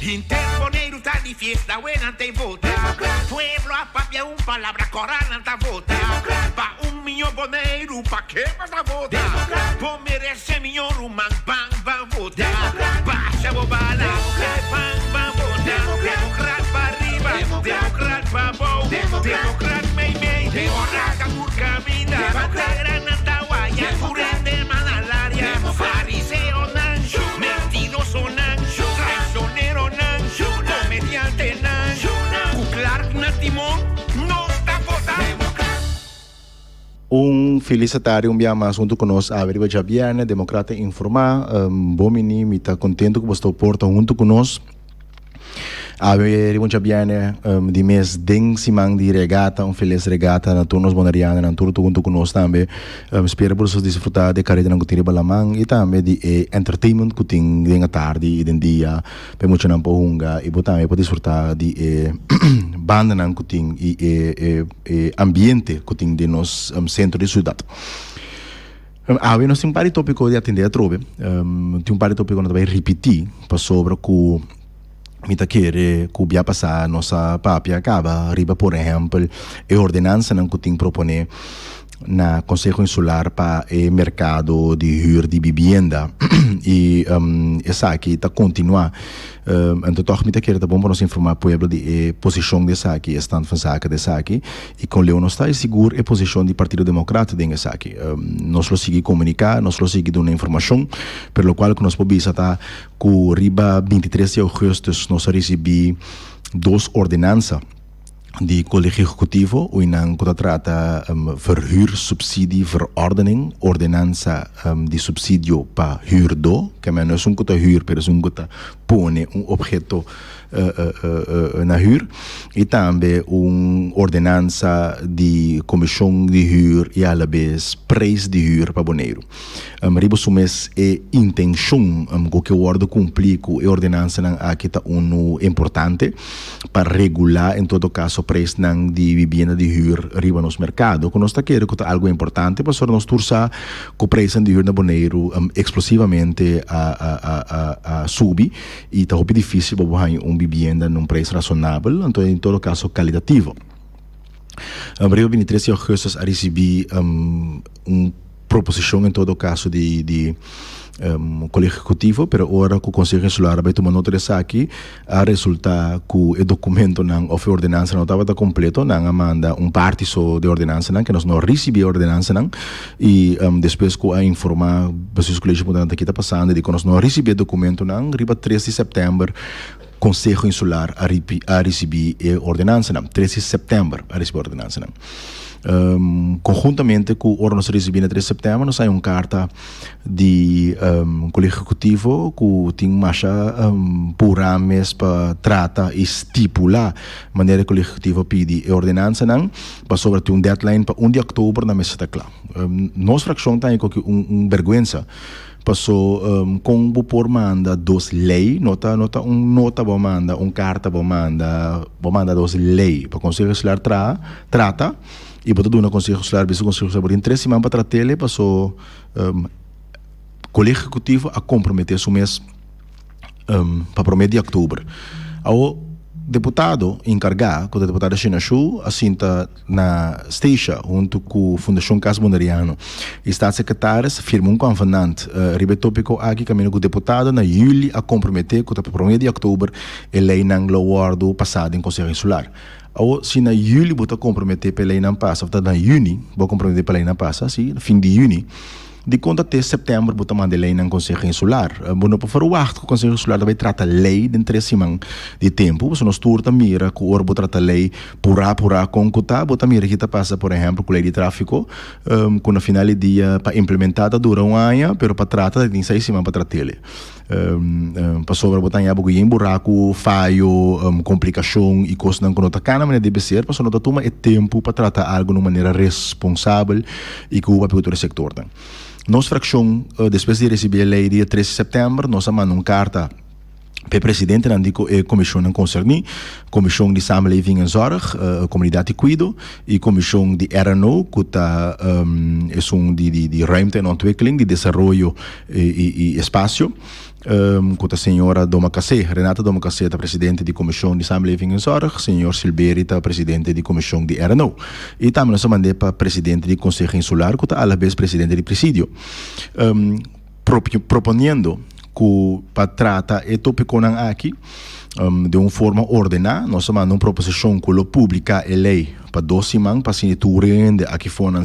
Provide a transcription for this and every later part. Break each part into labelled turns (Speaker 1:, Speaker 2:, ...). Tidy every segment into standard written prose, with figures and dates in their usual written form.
Speaker 1: Interponer está de fiesta, buena te vota. Pueblo a papia palabra corana ta vota. Pa millón boneiro, pa que vas a votar? Por merece millón rumán, bang, bang, vota. Baixa bobala, bang, bang, vota. Democrat pa arriba, democrat pa bom. Democrat mei, democrat por camina. Granata guaya, curende manalaria. Fariseo nan, mentiroso nan, traicionero nan, comediante nan. Clark na timón, no está votando.
Speaker 2: Felicitário, mais junto conosco, a Veriba Jabiane, Democrata Informar, bom menino, me está contente que você está porta junto conosco. A Veriba Jabiane, de mês den simang de regata, feliz regata na turnos bonariana, na turno junto conosco também. Espero por vocês desfrutar de carreira na Coutinho Balamang e também de entertainment que tem de tarde e de dia, para muito não pohunga e também para desfrutar de banda na Coutinho e ambiente que tem de nos centro de cidade. Nós temos um par de tópicos de atender a trove. Tem um par de tópicos que nós vamos repetir para sobre que mita querer que via passar nossa papia acaba riba por exemplo a ordenança não que tem propone na Conselho Insular para o mercado de huur de vivienda e essa aqui está continuar então toch mita querer tá bom para nos informar o povo de posição dessa aqui stand van zaken dessa aqui e com Leon está seguro a posição do Partido Democrata dessa aqui nós lo segui comunicar nós lo segui dando informação pelo qual que nós podemos estar com riba 23 de agosto nós recebi duas ordenanças de Collegio Executivo, waarin trata verhuursubsidieverordening, ordenanza de subsidio para huurdo, que não é um huur, mas um pone objeto na huur, e também ordenanza de comissão de huur e a la vez preço de huur para boneiro. Riba sumes intenção que o ordo cumprir com a ordenança aqui está importante para regular em todo caso preço de vivenda de huur riba nos mercado. Que nós está querendo que algo importante para nós torçar que o preço de huur na boneiro explosivamente a subir e está muito difícil para vivenda num preço razonável, então em todo caso qualitativo. Abril 23 de agosto a recebi proposição em todo caso de Colégio Executivo, pero agora que o Conselho Insular vai tomar nota dessa aqui, a resultar que o documento não of ordenança não estava completo, não manda parte só de ordenança não, que nós não recebemos a ordenança não, e depois que a informar os colégios que está passando, de que nós não recebemos o documento não, riba 3 de setembro Conselho Insular a receber a ordenança, não. 13 de setembro a receber a ordenança. Não. Conjuntamente com o nós recebemos 13 de setembro, nós saímos uma carta de Colégio Executivo que tem marcha programas para tratar e estipular a maneira que o Colégio Executivo pede a ordenança, não, para sobre ter deadline para 1 de outubro na mesa está claro. Nossa fração tem vergonha. Passou com o por manda dos leis, nota vou manda, carta vou manda dos leis para o Conselho Insular trata e botar do Conselho Insular, vice Conselho Insular em 3 semanas para tratar ele passou Colégio Executivo a comprometer o mês para prometer de outubro. O deputado encarregado, o deputado China Chu, assinta na Steixa, junto com a Fundação Casa Bonariano, e Estado-secretários firmam um convenante ribetópico aqui, caminho com o deputado, na julho, a comprometer, que para o mês de outubro, a lei não lo passado em Conselho Insular. Ou se na julho, você comprometer para a lei não passa, ou na junho, vou comprometer para a lei não passa, sim, fim de junho, de conta até setembro, você manda lei no Conselho Insular. Bueno, para o que o Conselho Insular vai tratar lei de 3 semanas de tempo. Você nos turta mira que o orbo trata lei pura com que está, você mira que está passa, por exemplo, com lei de tráfico, com na final de dia para implementada dura um ano, mas para tratar tem 6 semanas para tratar ele. Para sobre botar em algo em buraco, falho, complicação e coisas não que não está cá na maneira deve ser, para não toma tempo para tratar algo de uma maneira responsável e que o papel do sector. Nossa fração, depois de receber a lei dia 13 de setembro, nós mandamos uma carta para o presidente da comissão concernida, comissão de samenleving en zorg, comunidade de cuido, e comissão de RNO, que está de ruimte en ontwikkeling, de desenvolvimento e espaço, com a senhora Domacacé, Renata Domacacé, a presidente da Comissão de Samenleving en Zorg, senhor Silberi, a presidente da Comissão de RNO. E também nós mandei para presidente do Conselho Insular, que a vez presidente do Presidio. Proponendo que para tratar o tópico aqui de uma forma ordenada, nós mandamos uma proposição que publica a lei para 2 semanas para assinatura de aqui fora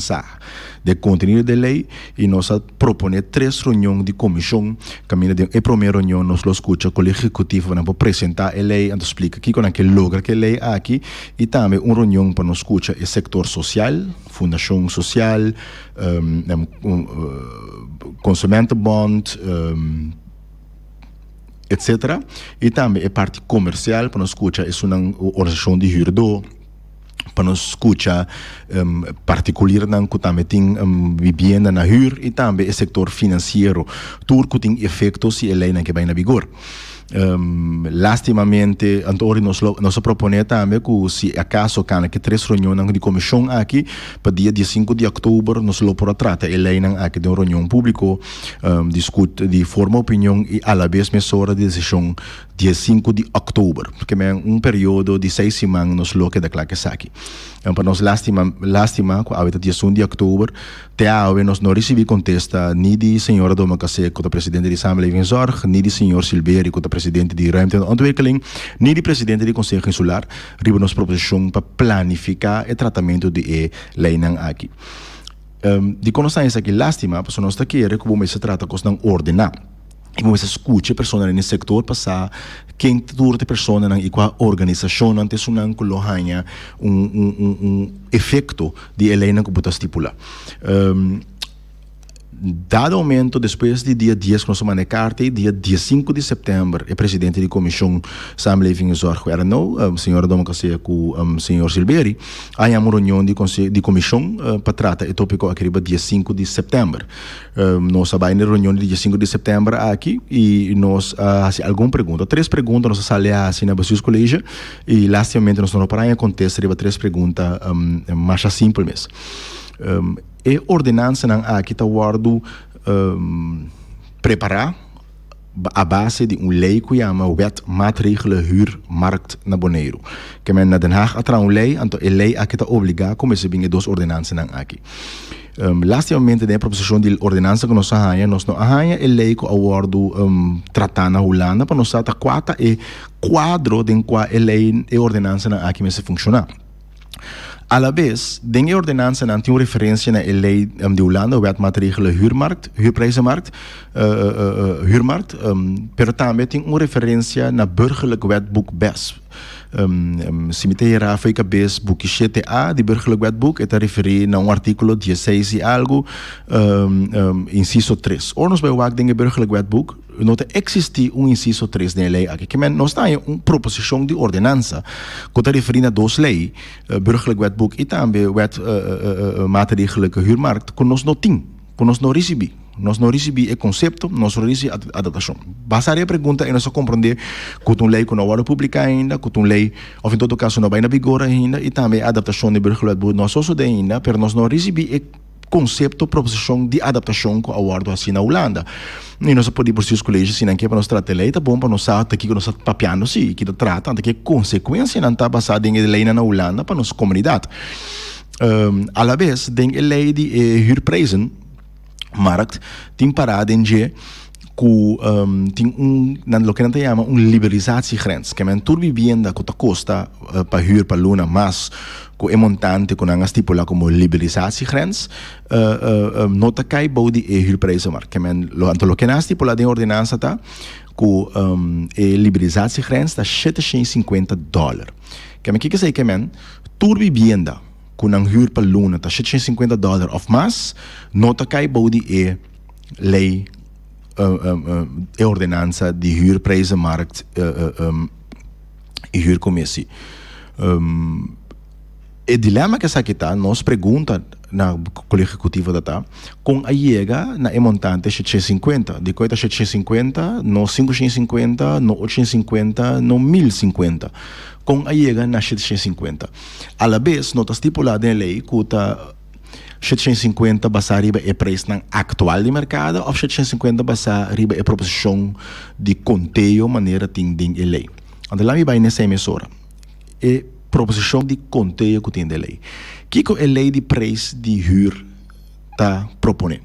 Speaker 2: de contenido da lei e nós propomos 3 reuniões de comissão. Caminho de a primeira reunião nós lo escuta com o executivo para apresentar a lei, e explica aqui como é que logra que a lei aqui e também uma reunião para nós escutar o setor social, fundação social, consumente bond, etc. E também a parte comercial para nós escutar é uma organização de huurder, para nós escutar particular que também tem vivenda na huur e também o setor financeiro, tudo que tem efeitos se a lei não que vai na vigor. Lastimamente, Antônio nos propõe também que se acaso can que 3 reuniões de comissão aqui para dia 15 de outubro nos lo por trata a lei aqui de uma reunião pública discute de forma opinião e a la vez mesura de decisão dia 5 de outubro porque é período de 6 semanas nos lo que declara que aqui para nós lástima que a dia 1 de outubro nós não recebemos contesta nem de senhora Domacacé, que é presidente de Samenleving Zorg, nem de senhor Silberi, que é presidente de Ruimte en Ontwikkeling, nem de presidente do Conselho Insular, riba nos proposição para planificar o tratamento de lei aqui. De conhecer aqui lástima, porque nós queremos que vamos se trata de não ordenar. E vamos escutar pessoas no setor passar quem toda pessoa e qual organização antes não coloca efeito de lei que pode estipular. Dado momento, depois de dia 10 que nós mandamos carta, dia 15 de setembro, o presidente da Comissão Samenleving en Zorg, o senhor Domacacé com o senhor Silberi, há uma reunião de comissão para tratar o tópico aqui dia 5 de setembro. Nós vamos na reunião de dia 5 de setembro aqui e nós fazemos alguma pergunta. 3 perguntas nós saímos assim na Bacios Colégio e, lastimamente, nós não paramos a contestar 3 perguntas mais simples. E ordenança aqui está guardo preparar a base de uma lei que chama Wet Maatregelen Huurmarkt na Bonaire. Que men na Den Haag atra uma lei, então a lei aqui está obrigada como se bem 2 ordenanças aqui. Lastimamente, na proposição de ordenança que nós não arranha a lei que aguardo tratar na Holanda, para nós estar 4 e quadro de qual a lei e ordenança aqui vai funcionar. A la vez, dengue ordenança não tem uma referência na lei de Holanda, o Wet Maatregelen Huurprijzenmarkt, pero também tem uma referência na burgerlijk wetboek BES. Se me tem a feita BES boek 7A, de burgerlijk wetboek, está referido a artículo 16 e algo, inciso 3. Ora, nós vamos ver burgerlijk wetboek, não existe inciso 3 na lei aqui, que nós temos uma proposição de ordenança que está referindo a 2 leis, burgerlijk wetboek e também Wet Maatregelen Huurmarkt, que nós não temos, que nós não recebemos. Nós não recebemos o conceito, nós não recebemos a adaptação. Bastaria a pergunta e nós compreender que uma lei que não vai publicar ainda, que uma lei, ou em todo caso, não vai na vigor ainda, e também a adaptação de burgerlijk wetboek nós só ainda, mas nós não recebemos o conceito, proposição de adaptação que aguardo assim na Holanda. E nós podemos por os colégios, se não quer para nós tratar a lei, tá bom para nós saber que nós estamos papiando, sim, que trata, que consequência não está basada em lei na Holanda para nossa comunidade. A la vez, tem a lei de Huurprijzenmarkt, tem parada em que tem lo que não te chama liberalisatiegrens, que é toda vivenda que custa para huur para luna, mas que é montante que não estipula como liberalisatiegrens, não te cai body e huurprijzenmarkt, que é lo que não estipula de ordenança tá que a liberalisatiegrens está $750. Que é que sei que é toda vivenda que não huur para luna está $750 of mais, não te cai body e lei a ordenança de huurprijzenmarkt e huurcommissie. O dilema que essa aqui está, nós pergunta na colégio executivo da tá, com a chega na montante 750, de coisa 750, no 550, no 850, no 1050, com a chega na 750. A la vez, nós está estipulado em lei que está 750 basa riba é preço atual de mercado ou 750 basa riba é proposição de conteio maneira tem de lei. Então lá me vai nessa emissora. É proposição de conteio que tem de lei. Que é a lei de preço de huur está propondo?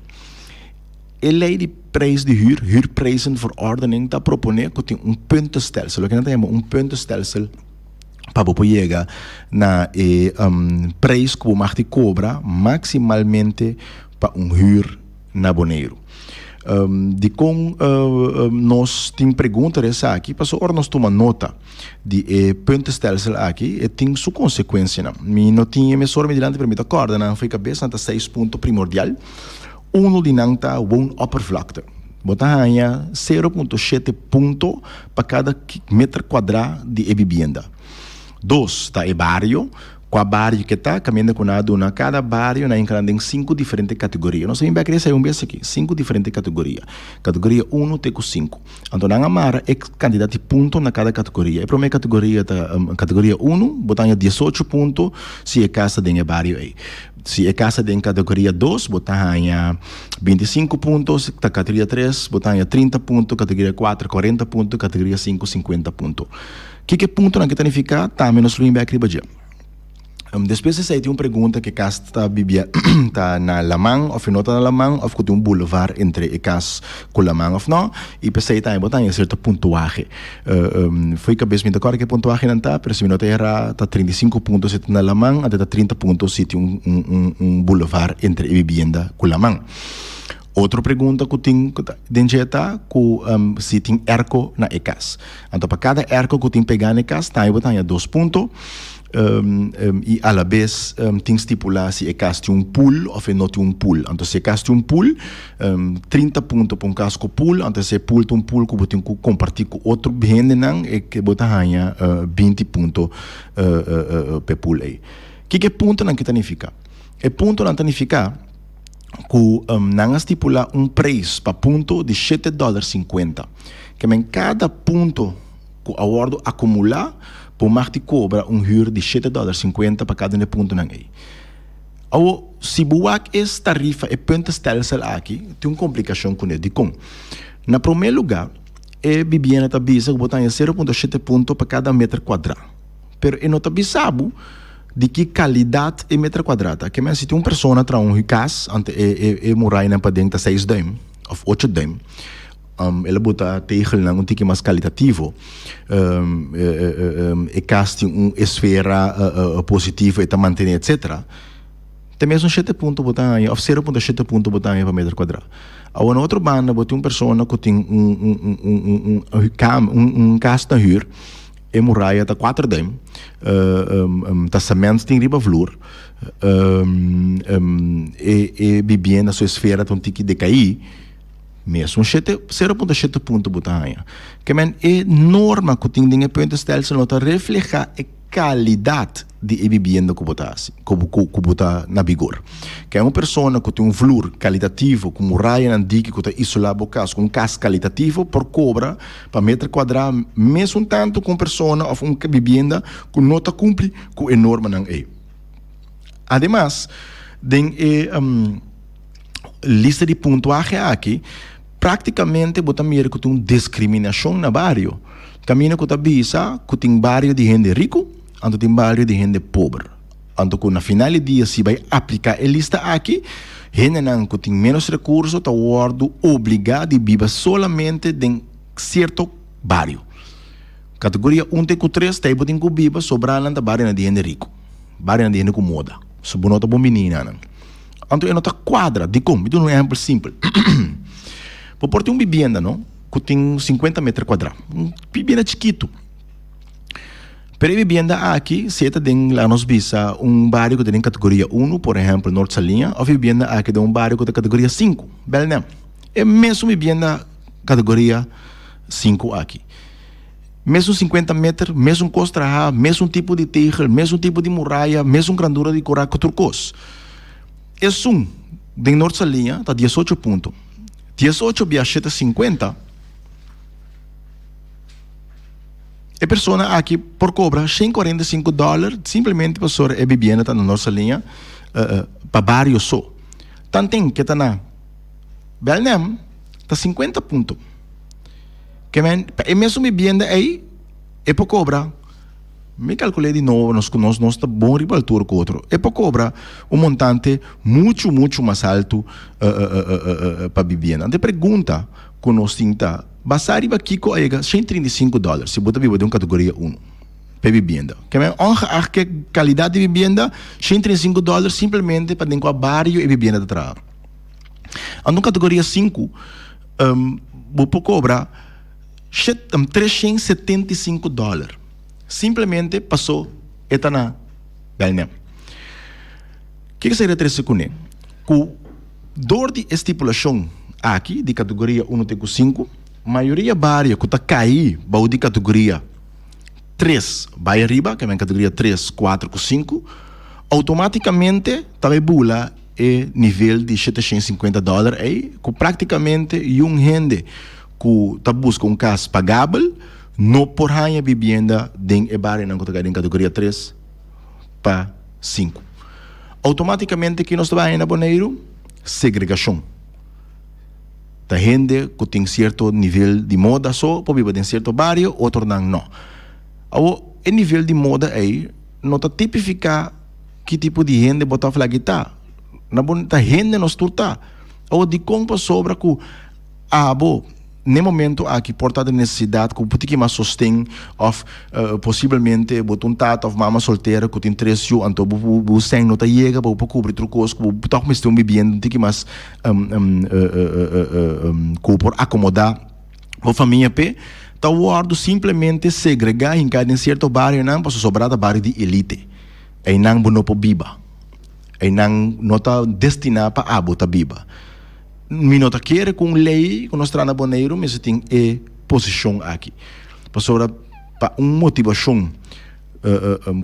Speaker 2: A lei de preço de huurprijzenverordening está propondo que tem puntenstelsel. O que nós chamamos puntenstelsel para você chegar na preço que você cobra maximalmente para huur na Bonaire. De com nós temos perguntas aqui, para só nós tomamos nota de puntenstelsel aqui e tem sua consequência. Não tinha emissora mediante permite acorda, não foi cabeça, não 6 pontos primordial. Uno de nanta woonoppervlakte. Botanya 0,7 ponto para cada metro quadrado de vivienda. 2, tá barrio. Qua barrio que está caminhando com na cada barrio na tem 5 diferentes categorias. Nós vamos ver um vez aqui, 5 diferentes categorias. Categoria 1 tem 5. Então na amara é candidato de ponto na cada categoria. A primeira categoria tá categoria 1, botanya 18 pontos se é casa de barrio aí. Se é casa de categoria 2, botanya 25 pontos, categoria 3, botanya 30 pontos, categoria 4, 40 pontos, categoria 5, 50 pontos. Que ponto na que significa? Tá menos ruim back riba. Depois você tem uma pergunta que casa está bibia tá na Lamang ou não está na Lamang ou tem um boulevard entre a casa com Lamang ou não e pensei tá botar em certa pontuagem. Foi cabeça me acorda que pontuagem não tá, mas se não era tá 35 pontos se na Lamang até 30 pontos se tem um boulevard entre a vivienda com Lamang. Outra pergunta que tem dentro que se tem erco na ECAS. Então para cada erco que tem pegar na ECAS tá botar 2 pontos. E a la vez tem estipular se é caso de pool ou não tem pool. Então se é caso de pool, 30 pontos para caso com pool, então se é pool que você tem que compartilhar com outro bem é que você ganha 20 pontos para pool aí. Que ponto não que significa? É ponto não significa que não estipular preço para ponto de $7.50. Que em cada ponto que o acordo acumular por mais te cobra huur de $7.50 para cada ponto não é. Ou se buak esta tarifa e puntenstelsel aqui, tem uma complicação com ele. Na primeiro lugar, é vivienda tá bisa que botar 0,7 ponto para cada metro quadrado. Pero não tá bisabo de que qualidade é metro quadrado. Que mas se tem uma pessoa tra casa, ante morar na padenta 6 dm ou 8 dm. Ela bota tegel na um tique mais qualitativo e caste esfera positiva e manter etc. Tem mesmo 7 pontos botar ou 0,7 pontos botar para metro quadrado. A uma outra banda bota uma pessoa que tem casa na huur e muralha tá 4 dm tá cimento tem riba flor e bebê na sua esfera tem tique decair mesmo 0,7 ponto botanha. Que é norma que tem de puntenstelsel não refleja a qualidade de vivienda que bota na vigor. Que é uma pessoa que tem um valor qualitativo, como raia na dica que está isolado o caso, com casa qualitativo por cobra para metro quadrado, mesmo tanto com pessoa ou uma vivienda que não está cumpre com a norma não é. Además, tem lista de pontuagem aqui. Praticamente, bota mira que tem discriminação na barrio. Caminho que bisa que tem barrio de gente rico, então tem barrio de gente pobre. Então, na final do dia, se vai aplicar a lista aqui, gente que tem menos recursos, está obrigado a viver solamente em certo barrio. Categoria 1 tem 3, tem que viver sobrando da barrio de gente rico. Barrio de gente com moda. Se você não está bom menina. Então, não está quadra. De como? Eu dou um exemplo simples. Por ter uma vivienda, não? Que tem 50 metros quadrados. Uma vivienda chiquito. Pero a vivienda aqui, se tem lá nos bisa barrio que tem categoria 1, por exemplo, Norte Salinha, ou vivienda aqui tem barrio que tem categoria 5, Belém. É mesmo vivienda categoria 5 aqui. Mesmo 50 metros, mesmo costa, mesmo tipo de tegel, mesmo tipo de muralha, mesmo grandura de coraco turcos. É de Norte Salinha, está 18 pontos. 18 via 750 a pessoa aqui por cobra $145 simplesmente para a vivienda está na nossa linha para barrio só. Tanto que está na Belém, está 50 pontos. Que é mesmo vivienda aí, é para cobrar. Me calculei de novo, nós está bom rival altura com outro. É para cobrar um montante muito mais alto para vivienda. Então, pergunta que nós temos, basari ba kiko ay $135 se bota viva de uma categoria 1 para vivienda. Que é a qualidade de vivienda, $135 simplesmente para dentro do barrio e vivienda de trabalho. Na categoria 5, vou cobrar $375. Simplesmente passou eta na Belém. O que seria 3 segundos? Com dor de estipulação aqui, de categoria 1 até 5, maioria barrio que está cair, vai de categoria 3, vai arriba, que é categoria 3, 4, 5, automaticamente também bula é nível de $750 aí, que praticamente um rende que está buscando casa pagável, não por ranha vivienda em barrio na categoria 3 para 5. Automaticamente que nós trabalhamos na Bonaire, segregação. Tá gente que tem certo nível de moda só, para viver em certo barrio, outro não. O nível de moda aí não está tipificar que tipo de gente botar falar que tá. Na bonita gente não está. Ou de como sobra que no momento aqui portada necessidade que o que mais sustém of possivelmente botar tata of mama solteira que tem 3 filhos então o sem não tá chega para cobrir trocos que tá começando vivendo que mais por acomodar a família p tá guardo simplesmente segregar em cada certo bairro não para sobrar da bairro de elite aí não bono para biba aí não tá destinado para abota biba. Minota quer com lei que nós traz na Bonaire, mas tem posição aqui. Para uma motivação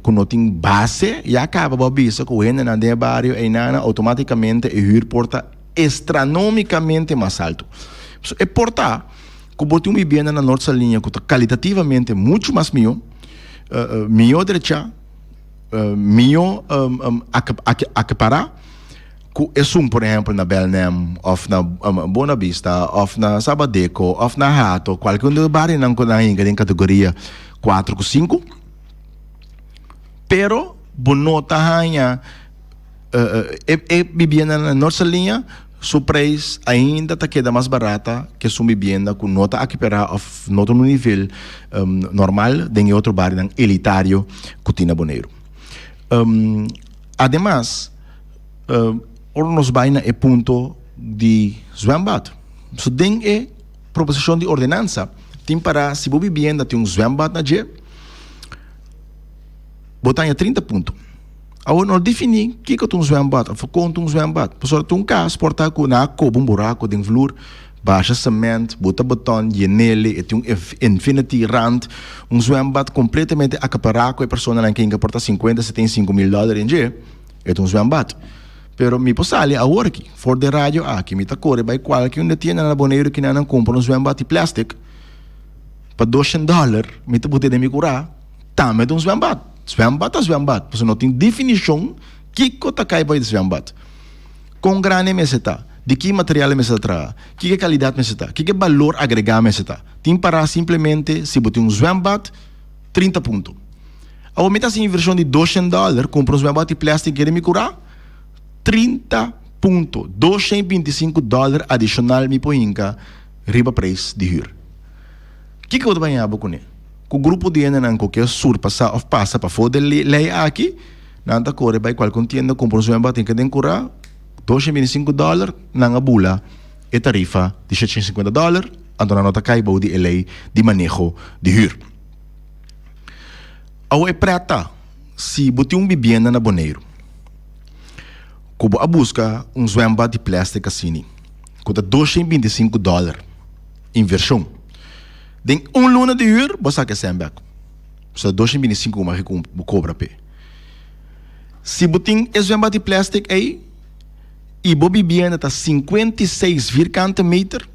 Speaker 2: que não tem base, e acaba a bisa que o ende na de barrio e nana automaticamente e hur porta astronomicamente mais alto. É porta que bote uma vivienda na nossa linha que está qualitativamente muito mais melhor derecha, melhor acaparar. É por exemplo, na Belém, ou na Boa Vista, ou na Sabadeco, ou na Rato, qualquer barrio não em categoria 4 ou 5. Pero, bonota hanha, vivienda na nossa linha, o preço ainda está queda mais barata que sua vivienda com nota aqui para nota no nível normal, em outro barrio elitário que tem na Bonaire. Además, nos vai na ponto de zwembad. So tem proposição de ordenança. Tem para, se você vivienda tem zwembad na dia, botar em 30 pontos. Agora, nós definimos o que é um zwembad. Conta um zwembad. Pessoal, tem caso, portar com na cobo, buraco, tem flor, baixa cimento, bota botão, genele, e tem infinity rand, zwembad completamente acaparado, e a pessoa que porta $50-75 mil em dia, é um zwembad. Pero mi posali agora aqui, for de rádio aqui, mi tacore by qualquer um tienda na Bonaire que não compra zwembad de plástico para $200, mi tabote de mi curar, também de zwembad. Zwembad é zwembad, porque não tem definição que tá cai by zwembad. Com grande meseta, de que material meseta, que qualidade meseta, que valor agregado meseta. Tem para simplesmente se botar zwembad 30 pontos. A meta assim versão de $200, compra zwembad de plástico que me curar 30 pontos, $225 adicional me põinca riba preço de hur. Que eu vou banhar com ele? Com o grupo de ena que é surpassa ou passa para fora da lei aqui, não tá corre vai qual contienda compra o zwembad tem que decorar $225 na bula e tarifa de $750, então a nota cai de lei de manejo de hur. Ao é prata se botar vivienda na Bonaire. Como a busca zwembad de plástico assim, custa $225 inversão. Tem luna de hur, você quer ser so $225 mais que cobra pe. Se botin zwembad de plástico aí, e bo vivienda tá 56 metros,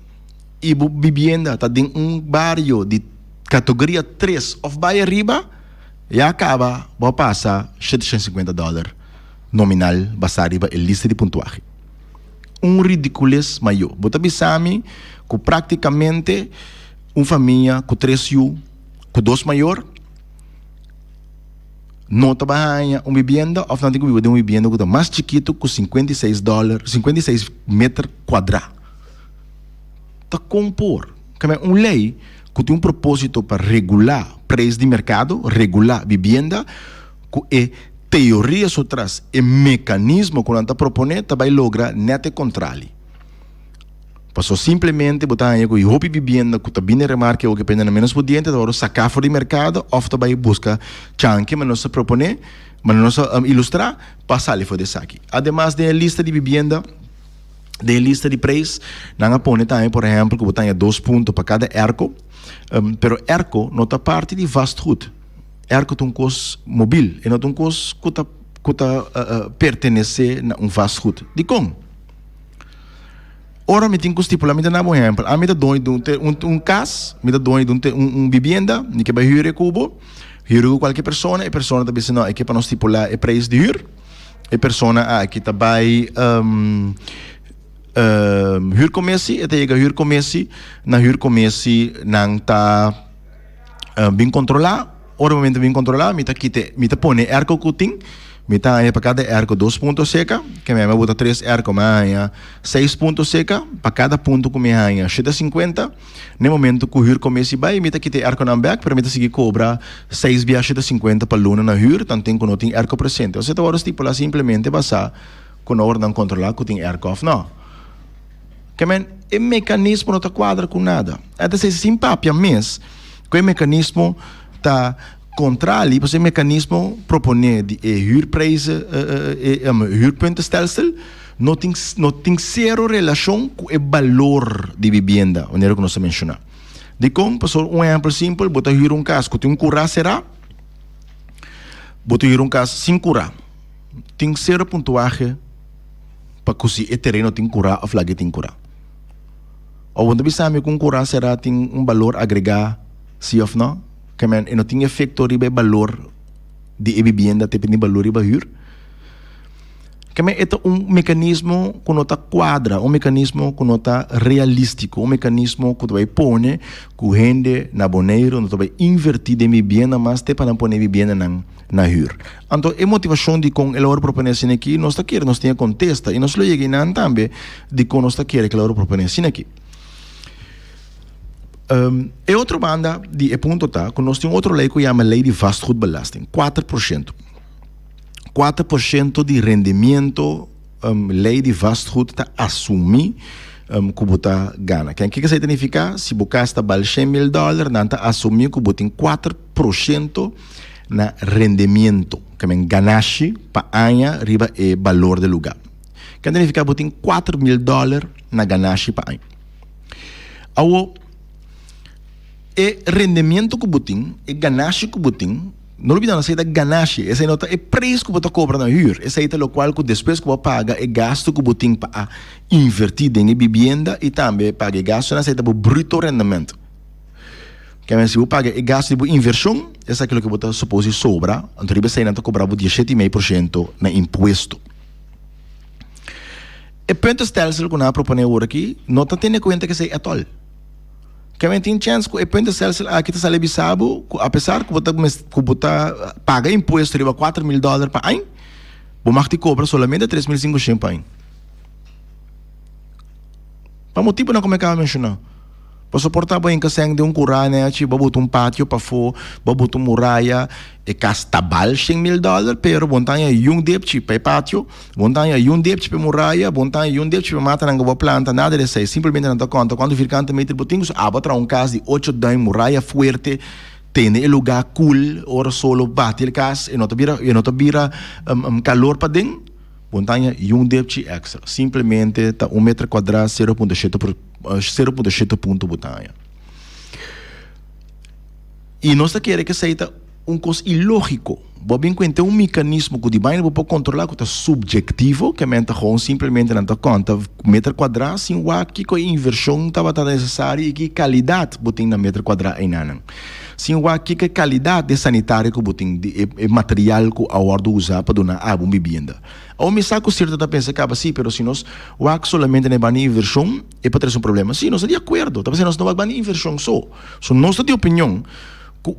Speaker 2: e bo vivienda tá em barrio de categoria 3 of vai arriba, e acaba, bo passa $750. nominal basado na lista de pontuagem. Ridiculez maior. Bota bisami que praticamente família com 3 com 2 maior não trabalha vivienda ou não tem que viver vivienda que é mais chiquito com $56, 56 metros quadrados. Tá compor. Que é lei que tem propósito para regular preço de mercado, regular vivienda, que é teoria atrás, é mecanismo que está propondo, vai lograr nete controle. Passou simplesmente botar aí que roupa vivienda que está bem remarque ou que pende menos pudiente, agora sacar fora do mercado, ou vai buscar chanque, mas não se propone, mas não se ilustrar, passar ali fora desse aqui. Además da lista de vivienda, de lista de preços, não põe também, por exemplo, que botar 2 pontos para cada ERCO, pero ERCO não está parte de vastgoed. ERCO tem custo móvel, e não tem custo que pertence a vastgoed. De como? Ora, me tem que estipular, me dá um exemplo. A me dá dono de casa, me dá dono de vivienda, me que vai hyre cubo, hyre com qualquer pessoa, e a pessoa está dizendo, não, é que para não estipular o preço de hyre, e a pessoa aqui está vai hyre comece, e chega hyre comece, na hyre comece não está bem controlado, ora o momento bem controlado, me está põe erco que me está aí para cada erco 2 pontos seca, que me bota 3 erco, mas 6 pontos seca, para cada ponto que me ganha 750, no momento que o hyre comece vai, me está aqui erco na back, para me seguir cobrar 6 via 750 para luna na hyre, tanto tem que não tem erco presente. Ou seja, agora estipula simplesmente passar com a ordem controlar que tem erco off, não. Que é mecanismo não está quadra com nada. Até se simpápia mesmo, que o mecanismo está controle, porque o mecanismo propõe de huurprijs, huurpuntenstelsel, não tem zero relação com o valor de vivienda, onde que nós mencionamos. De como, por exemplo simples, bota hyre casa que tem curá será, bota hyre casa sem curá. Tem zero pontuagem para que o terreno tem curá ou flag tem curá. Ou quando você sabe que curá será tem valor agregado, sim ou não? Que não tem efeito riba valor de vivienda, tem valor riba hyre. Que é mecanismo que não está quadra, mecanismo que não está realístico, mecanismo que vai pôr que gente na boneiro não vai invertir de vivienda, mas te para pôr vivienda na hyre. Então, a motivação de com ela propõe assim aqui, nós está querendo, nós tem contesta e nós lo chegamos também de com nós está querendo que ela propõe assim aqui. E outra banda de ponto tá, que nós temos outra lei que chama Lei de Vastgoedbelasting, 4%. 4% de rendimento, Lei de Vastgoed está assumir que você ganha. O que significa? Se você gasta $100,000, não está assumir que você tem 4% na rendimento, que é ganache para ganhar riba o valor do lugar. O que significa que você tem $4,000 na ganache para ganhar. E rendimento que você tem, e ganache que você tem, não olvidando, essa é ganache, essa é o preço que você cobra na hyre, essa é o qual, depois que você paga, é gasto que você tem para invertir em vivienda e também paga gasto nessa é o bruto rendimento. Que se você paga gasto de inversão, essa é aquilo que você supõe sobra, então você ainda cobrar 17,5% na imposto. E ponto stelsel que nós proponemos aqui, não está tendo em conta que isso é atol. Que tem chance que o ponto stelsel aqui está salebisado, apesar que você paga imposto de $4,000 para ano, você te cobra somente $3,500 para ano. Para motivo não como é que eu mencionei. Para suportar bem que de curá, né, botar pátio para fora, botar muralha, e casta $100,000, pero bontanya depte para pátio, bontanya depte para muralha, bontanya depte para matar na planta, nada desse, simplesmente não dá conta. Quando vir canto meter botinhos, botar casa de 8 de muralha fuerte, tem o lugar cool, ora solo bate o casa, e não te vira calor para dentro, bontanya depte extra. Simplesmente está 1 metro quadrado, 0,7 ponto botanha. E nós queremos que seja um coisa ilógico. Vou bem contar um mecanismo que de bem não pode controlar, que é subjetivo, que é gewoon simplesmente não está conta metro quadrado, sem o que a inversão estava necessária e que qualidade botem na metro quadrado em ano. Sem o que a qualidade de sanitário que botem de material que a hora de usar para donar a uma vivenda. Ou me saco certo da pensa que assim, pero se nós o que solamente não vai inversão é para ter um problema. Sim, nós estamos de acordo, talvez nós não vai inversão só. So nossa de opinião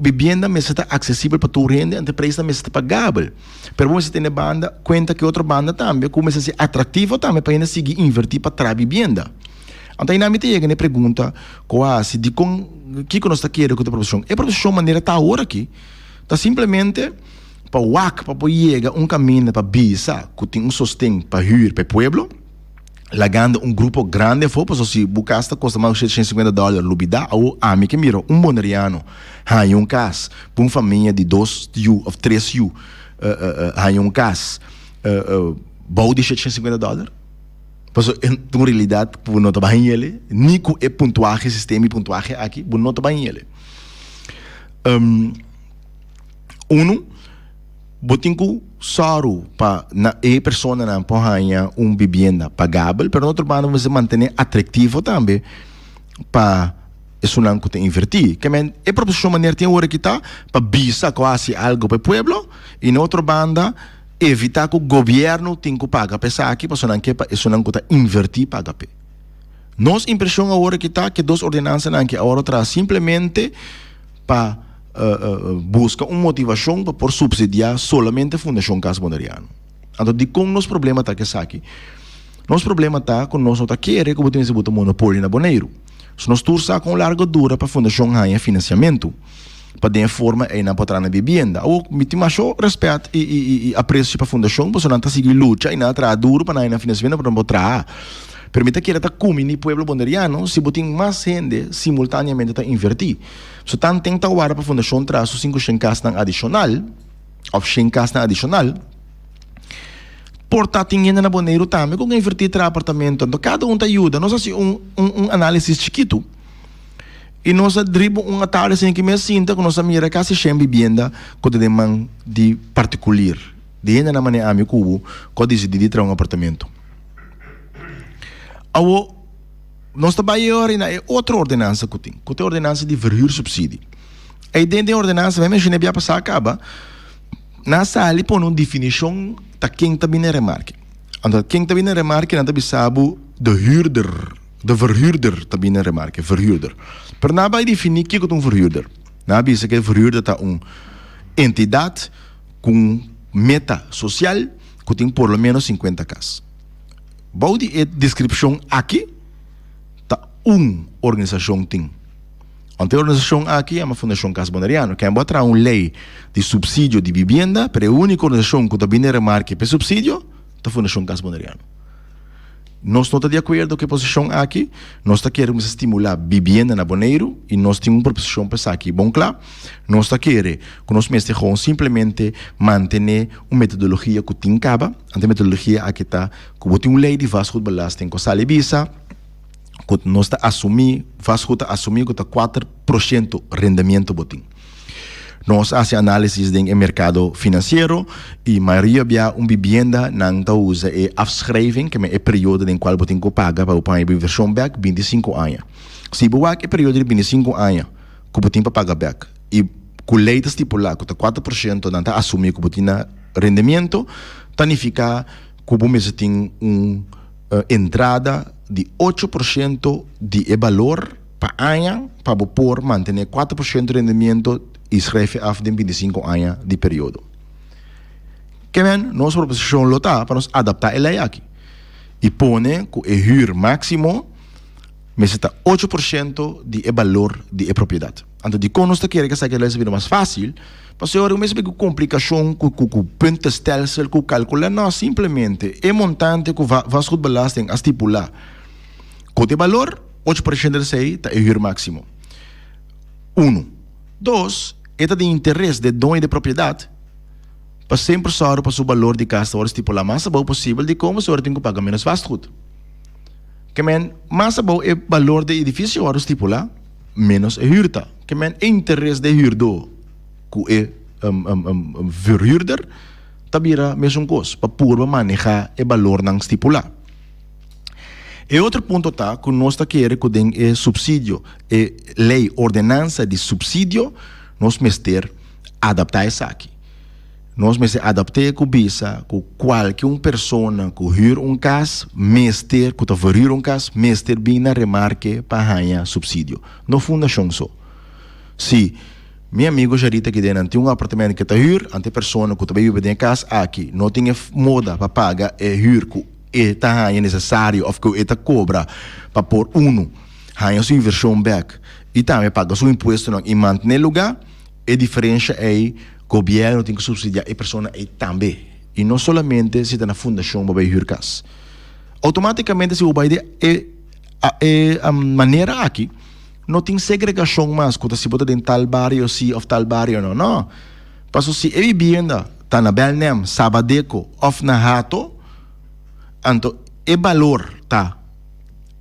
Speaker 2: vivienda me está acessível para tu rende, ante preço me está pagável. Pero você tem banda, conta que outra banda também começa a ser atrativo também para ainda seguir invertir para trazer vivienda. Então aí na minha chega, pergunta, se de com que nós está querendo com a profissão? É a profissão maneira tá agora aqui, tá simplesmente para o para poder chegar caminho para bisa, que tem sostém para hyr para o pueblo. Lagando grupo grande foi, porque se bucasta custa mais de $750, lubida ou a mim que miro boneriano, há caso, para família de 2 ou 3 há caso, bom de $750. Porque em realidade, por não trabalhar ele, nem com o pontuagem, sistema de pontuagem aqui, por não trabalhar ele. Botinho soro para na pessoa não ponha vivienda pagável, pero outro lado você manter atrativo também para isso não que tem invertir. Que é profissão maneira tem hora que tá para bisa quase algo para o pueblo e na outra banda evitar que o governo tenha que pagar para aqui para não que isso não que tá invertir pagar pe. Nossa impressão agora que tá que duas ordenanças não que agora traz simplesmente para busca uma motivação para por subsidiar solamente a Fundação Casa Boneriano. Então, de como nosso problema está que aqui? Nosso problema está com nós não querer que botemos o monopólio na Boneiro. Se nós torçamos com larga dura para a Fundação ganhar financiamento, para dar forma aí na patrana na vivenda. Ou me tem mais respeito e apreço para a Fundação, porque não está seguindo luta e não está duro para ganhar financiamento para não botar. Permita que está comendo o pueblo boneriano, se botem mais gente simultaneamente está invertir. So tan tenta para a fundação traz os 5 casas adicional, ou 100 casas adicional. Porta tinha na Boneiro também com invertir para apartamento. Então cada te ajuda. Nós fazemos análise chiquito. E nós dribamos tarde assim que me sinta que nós mira quase 100 vivienda com demanda de particular. De ainda na maneira amigo cubo, que decidi trazer apartamento. Nós trabalhamos na outra ordenança que tem a ordenança de verhuur subsídio. E dentro da ordenança, mesmo se não passar acaba, na sala põe uma definição de quem está bem na remarque. Então, quem está bem na remarque, não está sabe de verhuurder está bem na remarque, verhuurder. Mas não vai definir o que é um verhuurder. Não vai dizer que verhuurder está uma entidade com meta social que tem por lo menos 50 casas. Bom, a descrição aqui, organização tem. A organização aqui é uma Fundação Casa Boneriano, que é uma lei de subsídio de vivenda, mas a única organização que está bem remarque para subsídio é a Fundação Casa Boneriano. Nós não estamos de acordo com a posição aqui, nós queremos estimular a vivenda na Boneiro e nós temos uma proposição para isso aqui. Bom, claro, nós queremos que nós mesmos simplesmente manter uma metodologia que tem caba, a metodologia aqui está, que tem uma lei de vasco de belasting com sale visa, que nós está assumir, vasco está assumir que está 4% rendimento botim. Nós fazemos análise do mercado financeiro e a maioria da vivenda não usa a afschrijving, que é o período em qual você tem que pagar para a inversão back 25 anos. Se você tem o período de 25 anos que você tem que pagar back e com a lei estipulada que 4% não está assumir que você tem rendimento, significa que você tem uma entrada de 8% de valor para ano para você manter 4% de rendimento e escreve af de 25 anos de período. Que nossa proposição lota para nos adaptar a lei aqui. E põe que o hyr máximo mas está 8% de valor de propriedade. Então, de como nós queremos que essa lei seja mais fácil, mas agora o mesmo complicação com pontos stelsel, com cálculo, não, simplesmente é montante que vasco de belasting a estipular. Com o valor, 8% de sei está o hyr máximo. 2, é de interesse de dono de propriedade para sempre usar para o valor de casa hora estipular mais bom possível de como se hora tem que pagar menos vasto. Que mais bom é o valor do edifício hora estipular menos é hurta. Que é interesse de hurdo que é verhuurder, tabira mesmo coisa, para pôr manejar o valor não estipular. E outro ponto tá, que nós está querendo que tem subsídio, lei, ordenança de subsídio, nós mester adaptar isso aqui. Nós mester adaptar com bisa, com qualquer pessoa que hyr casa, mester, que verhuur casa, mester bem na remarque para ganhar subsídio. No fundação só. Se meu amigo Jarita que tem um apartamento que está hyr, ante pessoa que também vive em casa aqui, não tem moda para pagar hyr que é necessário ou que é cobra para pôr ganha sua inversão back e também paga seu imposto em manter lugar, a diferença é o governo tem que subsidiar a pessoa também. E não somente se está na fundação para hyr casa. Automaticamente, se o baile a maneira aqui, não tem segregação mais, quando se bota em tal barrio, si ou tal barrio, não. Passo se a vivienda está na Belnem, Sabadeco, ou na Hato, então, o valor está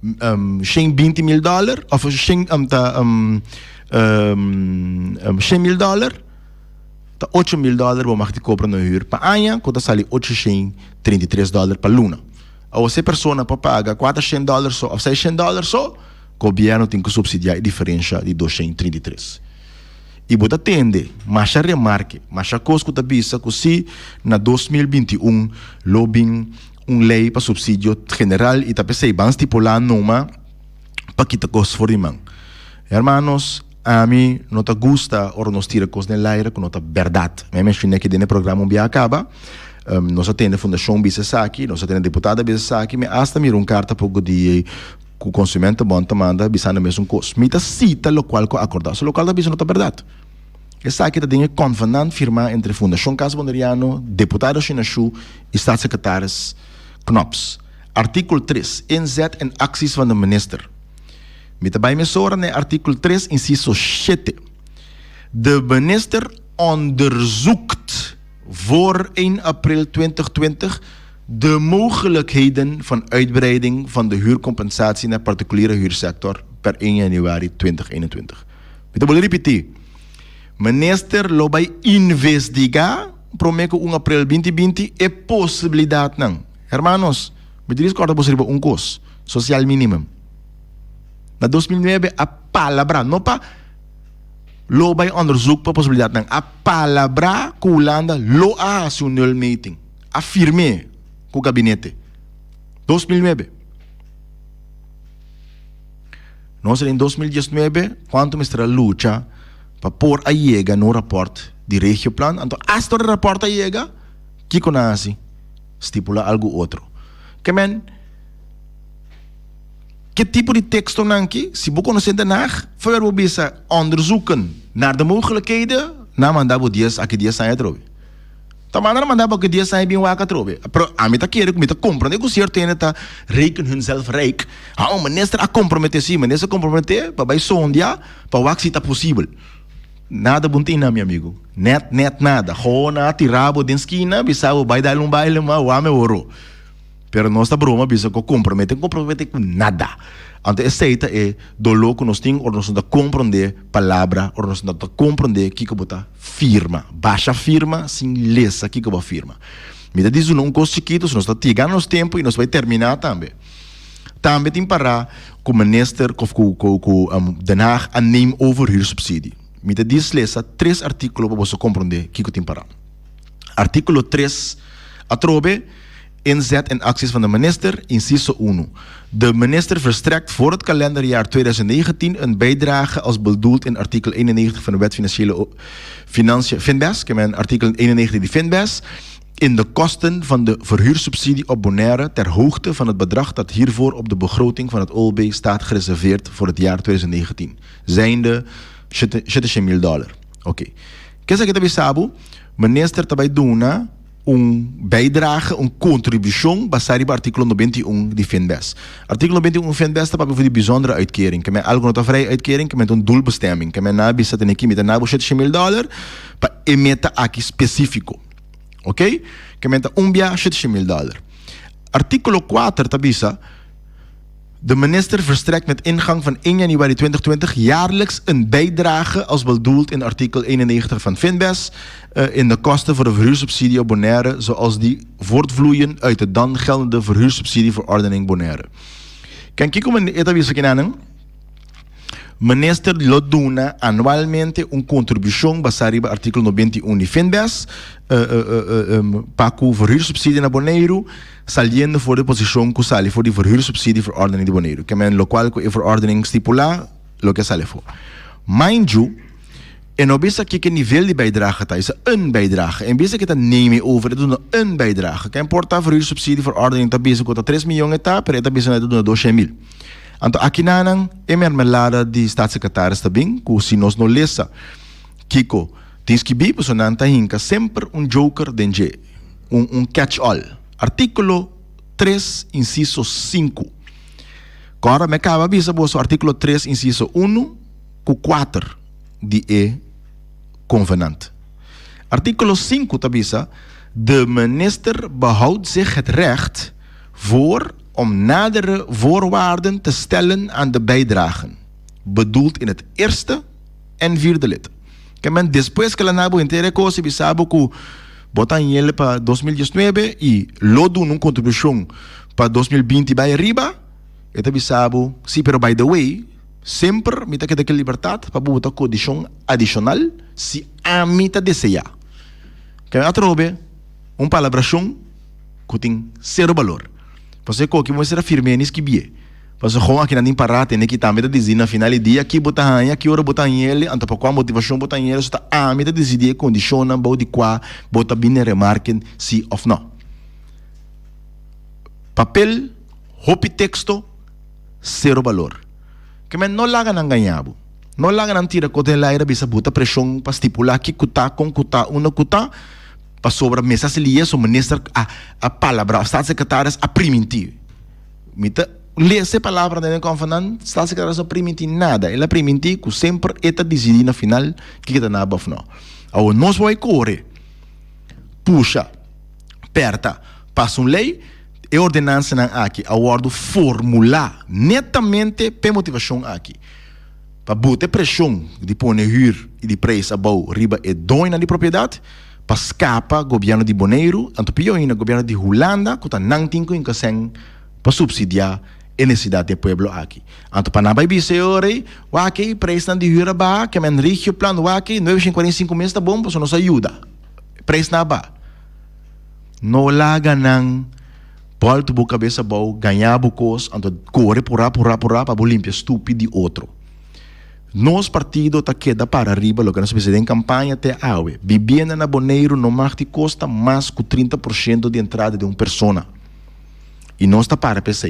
Speaker 2: $120 mil, ou $100 mil, tá $8 mil, vamos te comprar no hyr para anha, quando sai $833 para luna. Ou se a pessoa para pagar $400 só, ou $600 só, o governo tem que subsidiar a diferença de 233. E você atende, mas a remarque, mas a coisa que está vista que se na 2021 lobbying lei para subsídio general e também se van estipular numa para quitar costos for imang. Hermanos, a mim não te gusta ou nos tira coisas no aire que não é verdade. Me imagino que dentro programa um dia acaba, nós atende Fundação Bissasaki, nós atende deputada Bissasaki, mas hasta mira carta pouco de que o consumidor bom manda bisana mesmo coisa. Mita cita local que acordar, o local da bisa não é verdade. Essa aqui tem convenant firma entre Fundação Casa Bondariano, deputado Chinachu e staatssecretaris Knops. Artikel 3. Inzet en acties van de minister. Met de bijmesoren in artikel 3 inciso 7. De minister onderzoekt voor 1 april 2020 de mogelijkheden van uitbreiding van de huurcompensatie naar particuliere huursector per 1 januari 2021. Met de repetir. Minister lo vai investigar prometo 1 april 2020 e possibilidade não. Hermanos, me diz que você um custo social mínimo. Na 2009 a palavra não para lo vai onderzoek para possibilidade não. A palavra que Holanda lo a seu nul meeting. Afirme com o gabinete. 2009. Nós em 2019 quanto mestra luta para pôr a llega no rapport de regioplan. Então, hasta o rapport a llega, que conhece estipula algo outro. Que tipo de texto não aqui? Se você conhecer daarna, voor we bisa onderzoeken naar de mogelijkheden, na mandava dias aqui dias sai trobe. Tamana mandava que dias sai bem waka trobe. Pero a mim tá querendo que me tá comprando que o certo ainda tá reken hunzelf rijk. O minister a comprometer sim, minister comprometer para vai sondia para o que tá possível. Nada buntina, meu amigo. Net nada. Rona, tirabo, den esquina, bisao, vai dar baile, mas o ame ouro. Pero nós tá broma, bisa, que compromete com nada. Então, aceita do louco nós temos, ou nós não compreender palavra, ou nós não compreender que botar firma. Baixa firma, sem lesa, que botar firma. Me diz um coisa chiquito, nós tá tigando nosso tempo e nós vai terminar também. Também tem para com o minister, com Den Haag, a neem over huursubsidie. Me diz lesa 3 artículos para você compreender que tem para. Artículo 3, atrobe, inzet en acties van de minister, inciso 1. De minister verstrekt voor het kalenderjaar 2019 een bijdrage als bedoeld in artikel 91 van de wet financiën Finbes, artikel 91 die Finbes, in de kosten van de verhuursubsidie op Bonaire ter hoogte van het bedrag dat hiervoor op de begroting van het OLB staat gereserveerd voor het jaar 2019. Zijnde $70 mil. Oké. Kesa kita bisabu, minister tabay duna bijdrage, contributie baseerd op artikel 91 die Finbes. Artikel 91 Finbes staat voor die bijzondere uitkering. Kemen algo vrije uitkering, kemen een doelbestemming. Kemen nabi staat in een met een nabo $70 mil, pa emeta aqui specifico. Oké? Kemen ta umbia $70 mil. Artikel 4 tabisa De minister verstrekt met ingang van 1 januari 2020 jaarlijks een bijdrage als bedoeld in artikel 91 van Finbes in de kosten voor de verhuursubsidie op Bonaire, zoals die voortvloeien uit de dan geldende verhuursubsidieverordening Bonaire. Kan ik om esta visa kinanang? Minister lo duna anualmente un contribución basada en artículo 91 de Finbes para que verhuursubsidie na Bonaire saliendo voor de position que sale voor de verhuursubsidieverordening de Bonaire. Que men lo cual que verordening stipula lo que sale voor. Mind you, en op is dat niveau de bijdrage is een bijdrage. En bezig dat nemen over, dat doen een bijdrage. Kan porta verhuursubsidieverordening dat bezig dat 3 miljoen eta, per eta bezig dat doen 200.000. Anto akinanang emermelada di staatssecretaris tabing, ku sinos no lesa. Kiko, tinski bi personanta hinka sempre un joker denje, un catch-all. Artículo 3, inciso 5. Agora me acaba bisa boso artículo 3, inciso 1, ku 4 die convenant. Artículo 5 tabisa, de minister behoudt zich het recht voor om nadere voorwaarden te stellen aan de bijdragen, bedoeld in het eerste en vierde lid. Que men después que la nabo entere cosa bisabo ku botan yele para 2019 y lo dun un contribución para 2020 by arriba, eta bisabo, sí, pero by the way, sempre mita que libertad para botar condición adicional si a mita desea. Que atrobe un palabración que tem zero valor. Você que você firme nisso que bie. Você com aqui na parate, né que também tá dizendo na final do dia que botar aí, que hora botar ele, anta para qual motivação botar ele, está a meta decidir condiciona bom de qual botar bem remarquen sim ou não. Papel, hopi texto, zero valor. Que men não laga nan ganhabo. Não laga nan tira cote lá era bisa botar pressão para estipular que cuta com cuta, uma cuta para sobre a mesa se lia o ministro a palavra, o staatssecretaris a primitivo. Mita lê essa palavra dentro do confinan, staatssecretaris não primiti nada. Ele primiti que sempre eta decidir na final que está na bof não. Ao nós vai correr, puxa, perta, passa uma lei e ordenança não aqui, awardo formular netamente per motivação aqui. Para botar pressão de pôr huur e de preço a bom riba e doina de propriedade. Para escapar governo de Bonaire, anto pior ainda governo de Holanda, que está não tem que sem para subsidiar a necessidade do povo aqui. Anto para nabai biseore, o aqui preço de hura ba, que men rige o plano o aqui 945 meses tá bom, para nos ajuda. Preço na ba. No laga nang volta bu cabeça bom, ganhar bucos, anto corre pura para limpar estúpido de outro. Nos partido ta queda para arriba, lo que nós precisamos em campanha te awe. Vivienda na Bonaire não mais te custa mais que 30% de entrada de uma pessoa. E nós está para pensar.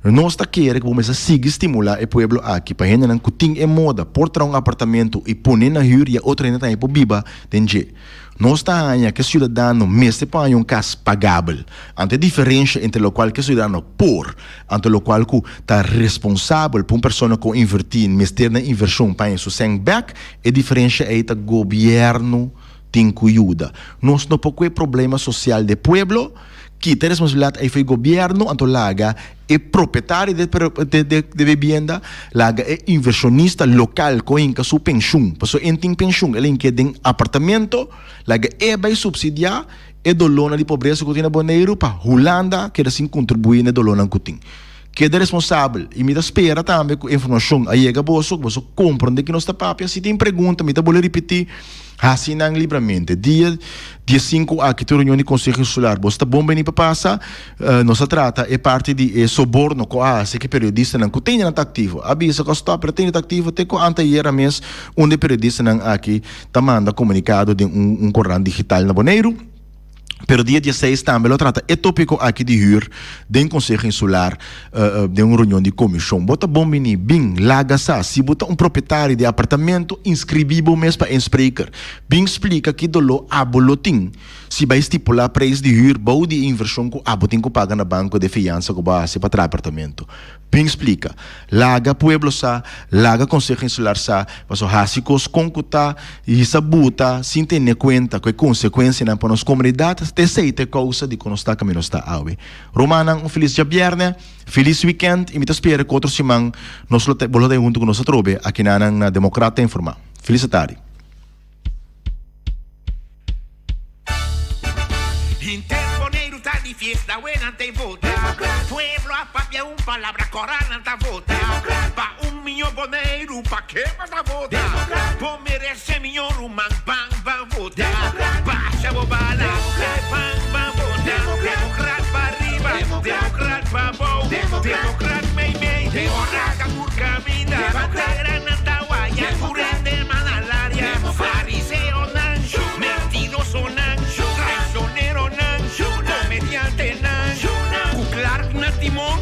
Speaker 2: Nós está querendo que vamos seguir estimular o povo aqui para gente não cuting é moda, portar um apartamento e pôr na rua e outra ainda tem para biba, entende? Nós está aí que cidadão mesmo para um caso pagável. Ante a diferença entre o qual que cidadão por, ante o qual que está responsável por uma pessoa que invertir, mestre na inversão para isso sem back, a diferença é que o governo tem que ajudar. Nós não pode problema social do povo. Que tem responsabilidade aí foi governo, então laga é proprietário de vivienda, laga é inversionista local com inca sua pensão, passou em tem pensão, ele que tem apartamento, laga é vai subsidiar é dolona de pobreza que tem na Bonaire para Holanda que assim contribuir na dolona que tem. Que é responsável e me dá espera também com informação aí é você compreende que nós está papia, se tem pergunta, me dá vou repetir. Assinam livremente. Dia 5 aqui tem reunião de Conselho Insular. Você está bom bem para passar. Nós trata é parte de soborno com se que periodista não tem não ativo. Avisa que está para ter ativo até que anteontem mês onde periodista não aqui tá manda comunicado de corrente digital na Bonaire. Pero dia 16 também lo trata é tópico aqui de huur de Conselho Insular de uma reunião de comissão. Bota bom bem bem laga sa se bota proprietário de apartamento inscrevível mesmo para inspreker. Bem explica que dolo abolotim se vai estipular preço de huur bom de inversão que abotim que paga na banco de fiança que base para apartamento. Bem explica. Laga pueblo sa, laga consejo insular sa, paso hasicos concuta e sabuta, sem ter conta que consequência na para as comunidades, te seite causa de quando está caminho está awe. Romanang, feliz dia viernes, feliz weekend, e me espera que outro semana nós voltamos junto com nossa trobe aqui na Democrata Informa. Feliz tarde.
Speaker 1: Interponeiro tá de fiesta, buena te vota. Pueblo a papia palabra corana ta vota. Pa milhão boneiro, pa que ta vota. Po merece milhão rumang bang bang vota. Baixa bobala, bang bang vota. Democrat pa arriba, democrat pa bom. Democrat mei, democrat por camina. Bandera na guaya, curende manalaria. Fariseo nancho, mentiroso nancho. Traicionero nancho, comediante nancho. Clark na timón,